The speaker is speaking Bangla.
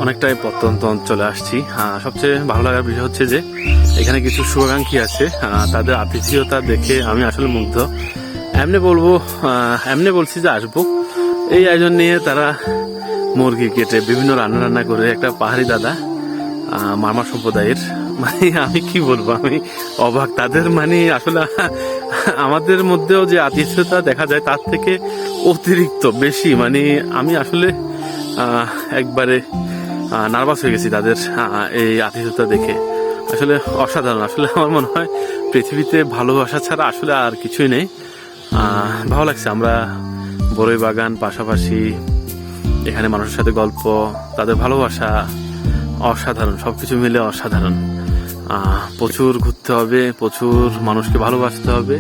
অনেকটাই প্রত্যন্ত অঞ্চলে আসছি। সবচেয়ে ভালো লাগার বিষয় হচ্ছে যে এখানে কিছু শুভাকাঙ্ক্ষী আছে, তাদের আতিথেয়তা দেখে আমি আসলে মুগ্ধ। এমনি বলছি যে আসবো, এই আয়োজন নিয়ে তারা মুরগি কেটে বিভিন্ন রান্না করে একটা পাহাড়ি দাদা মারমা সম্প্রদায়ের, মানে আমি কি বলবো, আমি অবাক। তাদের মানে আসলে আমাদের মধ্যেও যে আতিথেয়তা দেখা যায় তার থেকে অতিরিক্ত বেশি, মানে আমি আসলে একবারে নার্ভাস হয়ে গেছি তাদের এই আতিথেয়তা দেখে। আসলে অসাধারণ। আসলে আমার মনে হয় পৃথিবীতে ভালোবাসা ছাড়া আসলে আর কিছুই নেই। ভালো লাগছে। আমরা বড়ই বাগান, পাশাপাশি এখানে মানুষের সাথে গল্প, তাদের ভালোবাসা অসাধারণ। সবকিছু মিলে অসাধারণ। প্রচুর ঘুরতে হবে, প্রচুর মানুষকে ভালোবাসতে হবে।